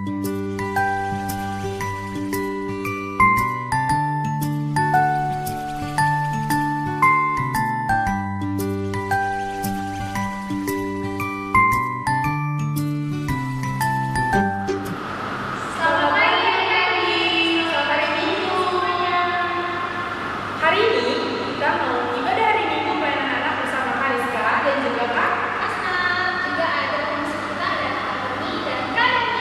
Selamat pagi adik-adik, selamat hari Minggu semuanya. Hari ini kita mau ibadah hari Minggu bareng anak-anak bersama Mariska dan juga Kak Asna, juga ada pengisi kita dan Kak Tony dan Kak Daniel.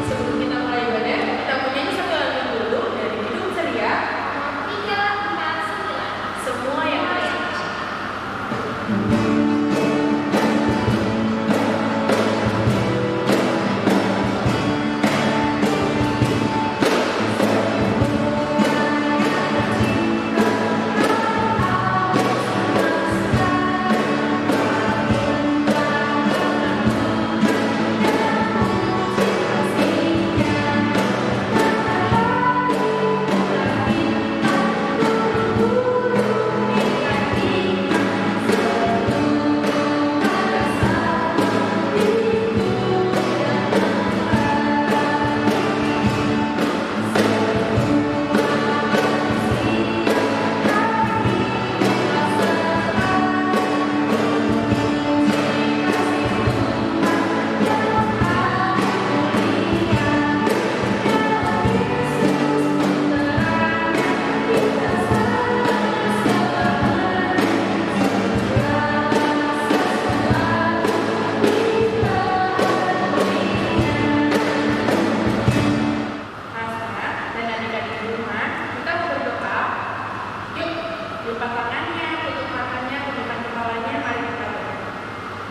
Sebelum kita mulai ibadah, kita mau nyanyi satu lagu dulu dari Hidup Ceria. Nomor 349. Semua yang bersama. Dan adik-adik di rumah, kita mau berdoa. Yuk, lipat tangannya, tutup matanya, tundukkan kepalanya, mari kita berdoa.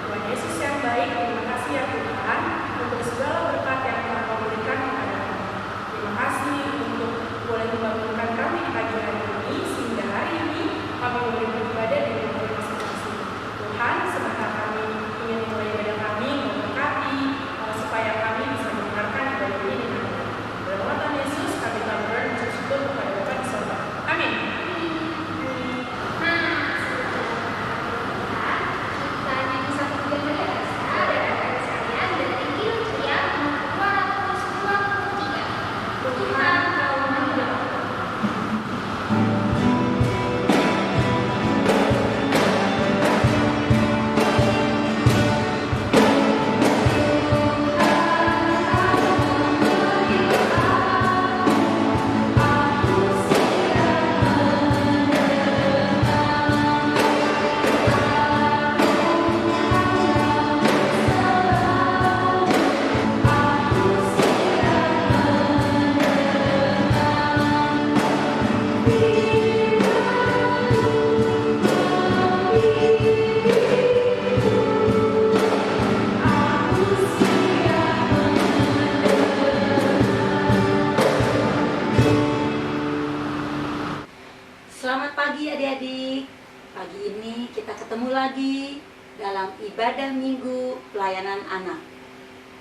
Tuhan Yesus yang baik, terima kasih ya Tuhan untuk segala berkat yang telah Kau berikan kepada kami. Terima kasih untuk boleh membangunkan kami di pagi hari ini, sehingga hari ini kami boleh beribadah di rumah masing-masing. Tuhan, sebentar kami ingin mulai ibadah kami, memberkati supaya kami bisa mendengarkan ibadah ini dengan baik. Dalam nama Tuhan Yesus, kami telah berdoa dan bersyukur kepada Bapa di sorga. Amin. Kita nyanyi satu lagu dari Asna dan adik-adik sekalian dari Hidup Ceria nomor 223. Tuhan kau mendengar. Selamat pagi adik-adik. Pagi ini kita ketemu lagi dalam ibadah minggu pelayanan anak.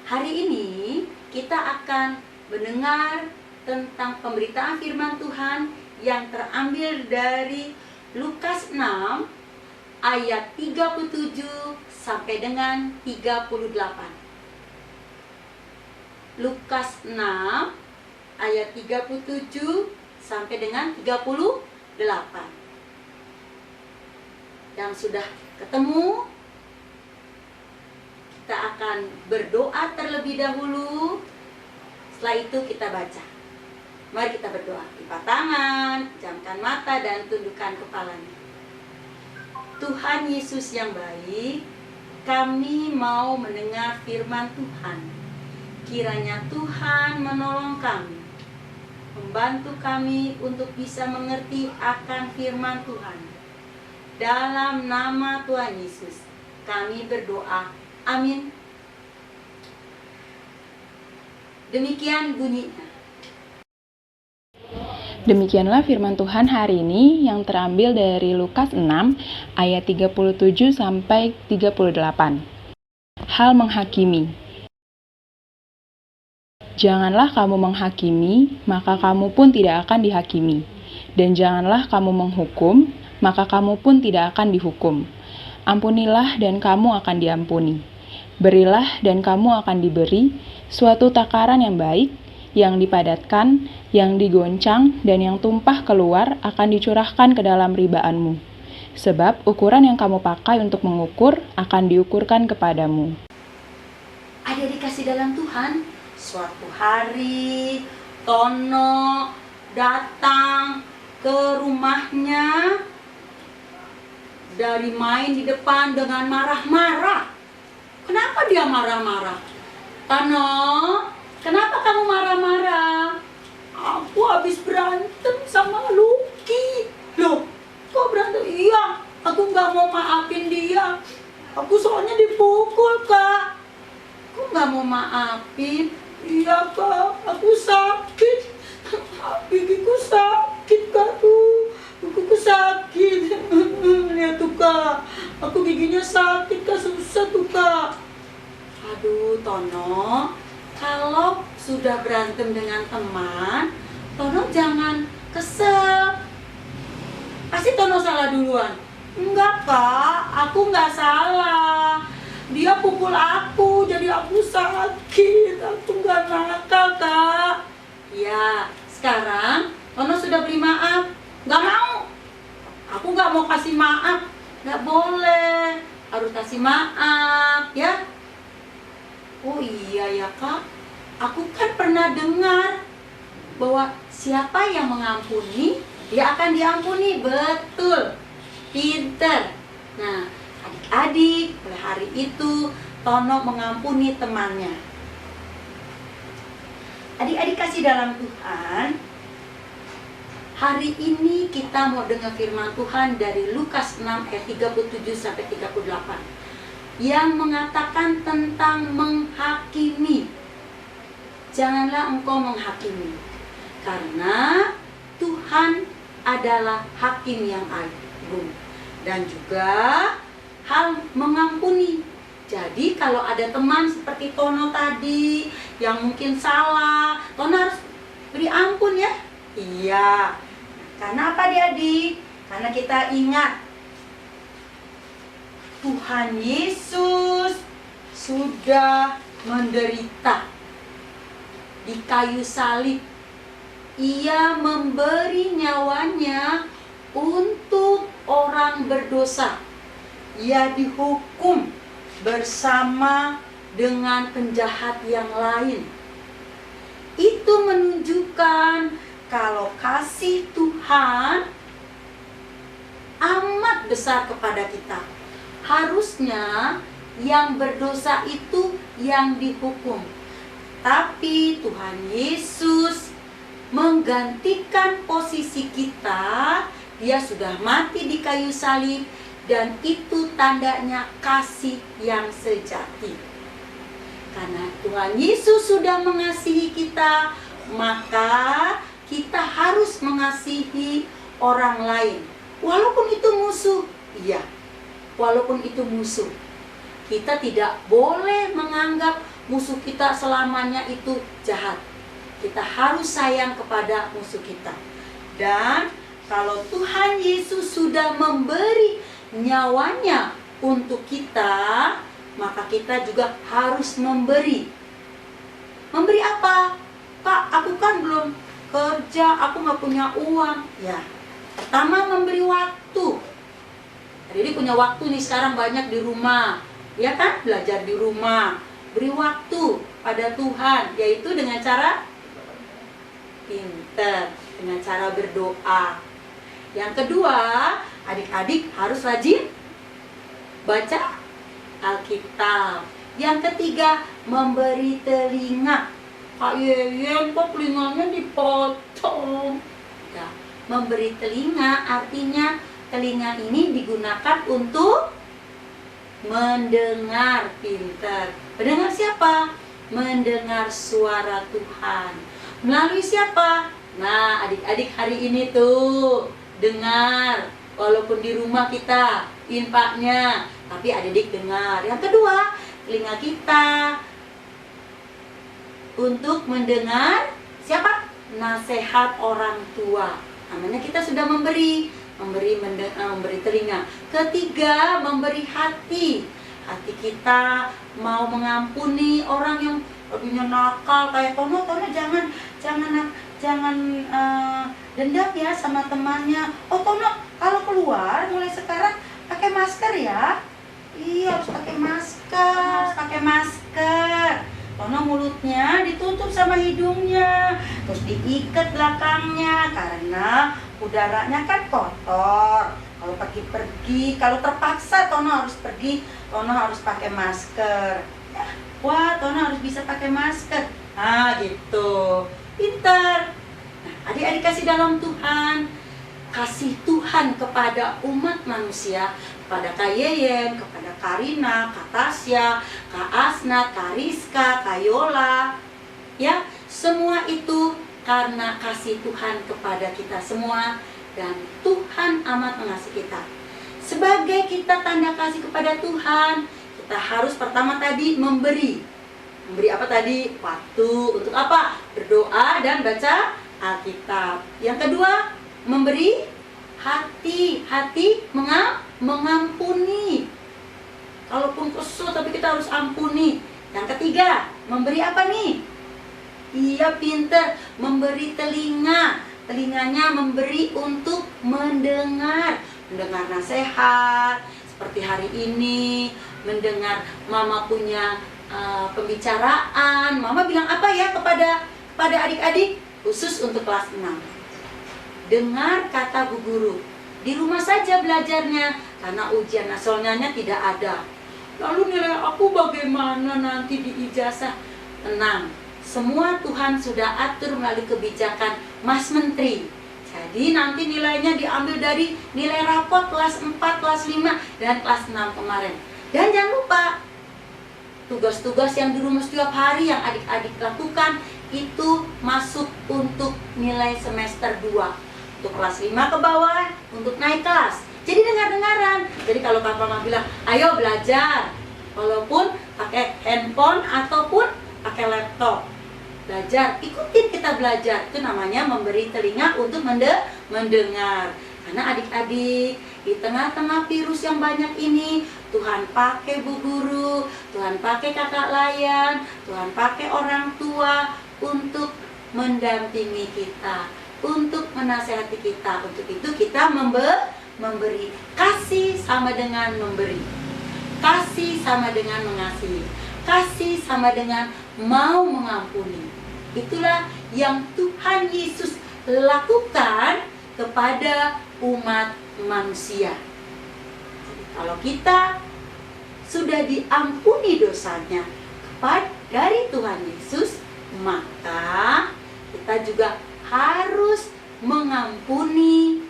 Hari ini kita akan mendengar tentang pemberitaan firman Tuhan yang terambil dari Lukas 6 ayat 37 sampai dengan 38. Lukas 6 ayat 37 sampai dengan 38. Yang sudah ketemu, kita akan berdoa terlebih dahulu. Setelah itu kita baca. Mari kita berdoa. Lipat tangan, pejamkan mata dan tundukkan kepalanya. Tuhan Yesus yang baik, kami mau mendengar firman Tuhan. Kiranya Tuhan menolong kami, membantu kami untuk bisa mengerti akan firman Tuhan. Dalam nama Tuhan Yesus, kami berdoa. Amin. Demikian bunyinya. Demikianlah firman Tuhan hari ini yang terambil dari Lukas 6 ayat 37 sampai 38. Hal menghakimi. Janganlah kamu menghakimi, maka kamu pun tidak akan dihakimi. Dan janganlah kamu menghukum, maka kamu pun tidak akan dihukum. Ampunilah dan kamu akan diampuni. Berilah dan kamu akan diberi suatu takaran yang baik, yang dipadatkan, yang digoncang, dan yang tumpah keluar akan dicurahkan ke dalam ribaanmu. Sebab ukuran yang kamu pakai untuk mengukur akan diukurkan kepadamu. Adik-adik kasih dalam Tuhan, suatu hari Tono datang ke rumahnya dari main di depan dengan marah-marah. Kenapa dia marah-marah? Tono, kenapa kamu marah-marah? Aku habis berantem sama Lucky. Loh, kok berantem? Iya, aku nggak mau maafin dia. Aku soalnya dipukul, Kak. Aku nggak mau maafin. Iya, Kak, aku sakit. Gigiku sakit, Kak, tuh. Kukuku sakit. Lihat tuh, Kak. Aku giginya sakit, Kak. Susah tuh, Kak. Aduh, Tono, kalau sudah berantem dengan teman, Tono jangan kesel. Pasti Tono salah duluan. Enggak, Kak, aku nggak salah. Dia pukul aku, jadi aku sakit. Aku nggak nakal, Kak. Ya, sekarang Tono sudah beri maaf. Nggak mau. Aku nggak mau kasih maaf. Nggak boleh. Harus kasih maaf, ya. Oh iya ya, Kak. Aku kan pernah dengar bahwa siapa yang mengampuni, dia akan diampuni. Betul. Pinter. Nah, adik-adik, mulai hari itu Tono mengampuni temannya. Adik-adik kasih dalam Tuhan, hari ini kita mau dengar firman Tuhan dari Lukas 6 ayat 37 sampai 38 yang mengatakan tentang menghakimi. Janganlah engkau menghakimi, karena Tuhan adalah hakim yang agung, dan juga hal mengampuni. Jadi kalau ada teman seperti Tono tadi yang mungkin salah, Tono harus beri ampun ya. Iya. Karena apa adik-adik? Karena kita ingat Tuhan Yesus sudah menderita di kayu salib. Ia memberi nyawanya untuk orang berdosa. Ia dihukum bersama dengan penjahat yang lain. Itu menunjukkan kalau kasih Tuhan amat besar kepada kita. Harusnya yang berdosa itu yang dihukum. Tapi Tuhan Yesus menggantikan posisi kita. Dia sudah mati di kayu salib, dan itu tandanya kasih yang sejati. Karena Tuhan Yesus sudah mengasihi kita, maka kita harus mengasihi orang lain. Walaupun itu musuh, iya. Walaupun itu musuh, kita tidak boleh menganggap musuh kita selamanya itu jahat. Kita harus sayang kepada musuh kita. Dan kalau Tuhan Yesus sudah memberi nyawanya untuk kita, maka kita juga harus memberi. Memberi apa? Kak, aku kan belum kerja, aku nggak punya uang. Ya, pertama memberi waktu. Jadi punya waktu nih sekarang banyak di rumah, ya kan? Belajar di rumah, beri waktu pada Tuhan, yaitu dengan cara pinter, dengan cara berdoa. Yang kedua, adik-adik harus rajin baca Alkitab. Yang ketiga, memberi telinga. Kak Yeyen, kok telinganya dipotong? Ya, memberi telinga artinya telinga ini digunakan untuk mendengar. Pinter. Mendengar siapa? Mendengar suara Tuhan. Melalui siapa? Nah, adik-adik hari ini tuh dengar. Walaupun di rumah kita infaknya, tapi adik-adik dengar. Yang kedua, telinga kita untuk mendengar siapa? Nasihat orang tua. Namanya kita sudah memberi telinga. Ketiga, memberi hati. hati kita mau mengampuni orang yang lebihnya nakal kayak Tono jangan dendam ya sama temannya. Oh Tono, kalau keluar mulai sekarang pakai masker ya. Iya, harus pakai masker. Tono mulutnya ditutup sama hidungnya, terus diikat belakangnya karena udaranya kan kotor. Kalau pergi, kalau terpaksa Tono harus pergi, Tono harus pakai masker. Ya, wah, Tono harus bisa pakai masker. Nah, gitu. Pintar. Nah, adik-adik kasih dalam Tuhan, kasih Tuhan kepada umat manusia, kepada Kak Yeyen, kepada Karina, Kak Tasya, Kak Asna, Kak Rizka, Kak Yola. Ya, semua itu karena kasih Tuhan kepada kita semua, dan Tuhan amat mengasihi kita. Sebagai kita tanda kasih kepada Tuhan, kita harus pertama tadi memberi. Memberi apa tadi? Waktu. Untuk apa? Berdoa dan baca Alkitab. Yang kedua, memberi hati. Hati mengampuni. Kalaupun kesel tapi kita harus ampuni. Yang ketiga, memberi apa nih? Iya, pinter. Memberi telinga. Telinganya memberi untuk mendengar. Mendengar nasihat. Seperti hari ini, mendengar mama punya pembicaraan. Mama bilang apa ya kepada adik-adik? Khusus untuk kelas 6. Dengar kata Bu Guru. Di rumah saja belajarnya, karena ujian nasionalnya tidak ada. Lalu nilai aku bagaimana nanti di ijazah? Tenang, semua Tuhan sudah atur melalui kebijakan Mas Menteri. Jadi nanti nilainya diambil dari nilai rapot kelas 4, kelas 5, dan kelas 6 kemarin. Dan jangan lupa, tugas-tugas yang di rumah setiap hari yang adik-adik lakukan itu masuk untuk nilai semester 2. Untuk kelas 5 ke bawah, untuk naik kelas. Jadi dengar-dengaran. Jadi kalau Kak Mama bilang, ayo belajar. Walaupun pakai handphone ataupun pakai laptop. Belajar, ikutin kita belajar. Itu namanya memberi telinga untuk mendengar. Karena adik-adik, di tengah-tengah virus yang banyak ini, Tuhan pakai Bu Guru, Tuhan pakai kakak layan, Tuhan pakai orang tua untuk mendampingi kita, untuk menasihati kita. Untuk itu kita memberi. Kasih sama dengan memberi. Kasih sama dengan mengasihi. Kasih sama dengan mau mengampuni. Itulah yang Tuhan Yesus lakukan kepada umat manusia. Jadi, kalau kita sudah diampuni dosanya dari Tuhan Yesus, maka kita juga harus mengampuni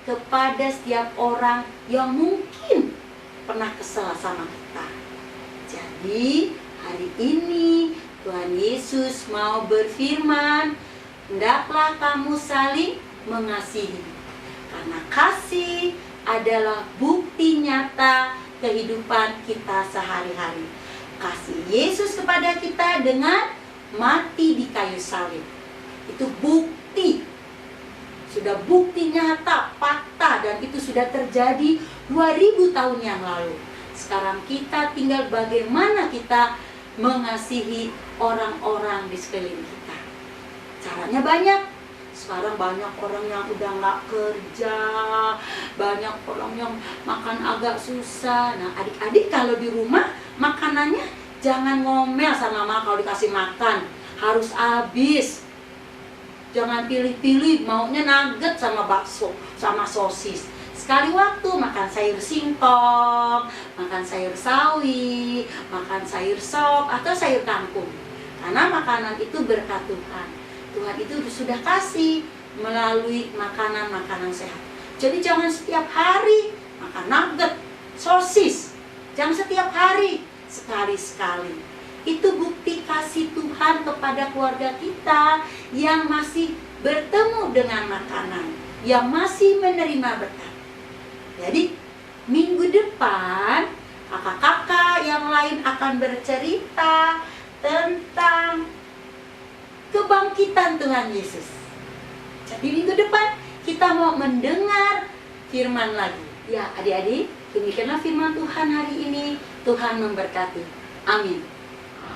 kepada setiap orang yang mungkin pernah kesal sama kita. Jadi hari ini Tuhan Yesus mau berfirman, hendaklah kamu saling mengasihi. Karena kasih adalah bukti nyata kehidupan kita sehari-hari. Kasih Yesus kepada kita dengan mati di kayu salib. Itu bukti. Sudah bukti nyata, fakta, dan itu sudah terjadi 2000 tahun yang lalu. Sekarang kita tinggal bagaimana kita mengasihi orang-orang di sekeliling kita. Caranya banyak. Sekarang banyak orang yang udah nggak kerja, banyak orang yang makan agak susah. Nah, adik-adik kalau di rumah makanannya jangan ngomel sama mama kalau dikasih makan, harus habis. Jangan pilih-pilih maunya nugget sama bakso, sama sosis. Sekali waktu makan sayur singkong, makan sayur sawi, makan sayur sop atau sayur kangkung. Karena makanan itu berkat Tuhan. Tuhan itu sudah kasih melalui makanan-makanan sehat. Jadi jangan setiap hari makan nugget, sosis. Jangan setiap hari, sekali-sekali. Itu bukti kasih Tuhan kepada keluarga kita yang masih bertemu dengan makanan, yang masih menerima berkat. Jadi minggu depan kakak-kakak yang lain akan bercerita tentang kebangkitan Tuhan Yesus. Jadi minggu depan kita mau mendengar firman lagi. Ya adik-adik, Demikianlah firman Tuhan hari ini. Tuhan memberkati. Amin.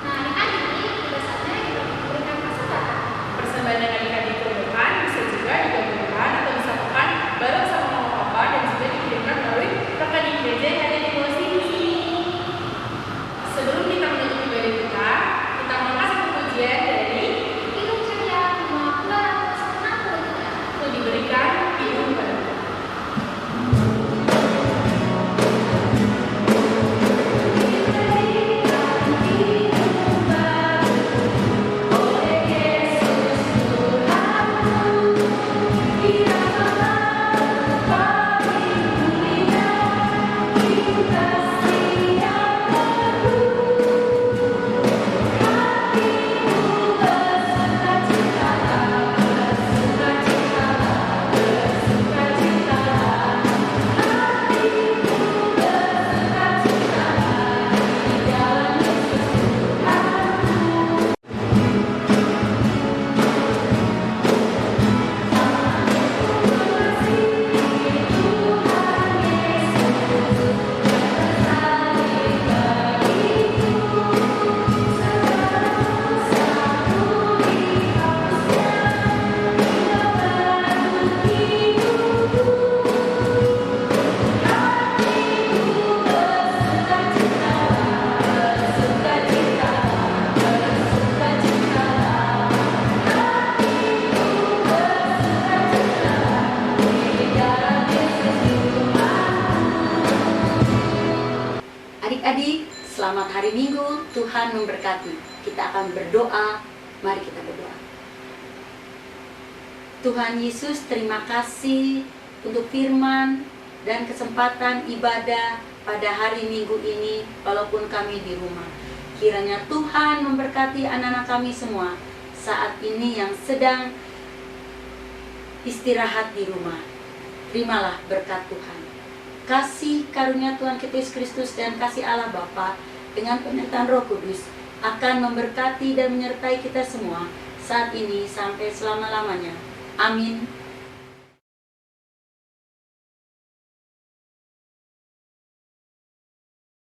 Nah, adik-adik, kita saatnya kita memberikan persembahan. Persembahan yang adik-adik perlukan bisa juga digabungkan atau disatukan bareng sama mama papa dan juga dikirimkan melalui rekening gereja yang ada di bawah sini. Sebelum kita menutup ibadah kita angkat satu pujian dari Hidup ceria nomor 263. untuk diberikan hidup baru. Adik-adik, selamat hari Minggu. Tuhan memberkati. Kita akan berdoa. Mari kita berdoa. Tuhan Yesus, terima kasih untuk firman dan kesempatan ibadah pada hari Minggu ini walaupun kami di rumah. Kiranya Tuhan memberkati anak-anak kami semua saat ini yang sedang istirahat di rumah. Terimalah berkat Tuhan. Kasih karunia Tuhan kita Yesus Kristus dan kasih Allah Bapa dengan penyertaan Roh Kudus akan memberkati dan menyertai kita semua saat ini sampai selama-lamanya. Amin.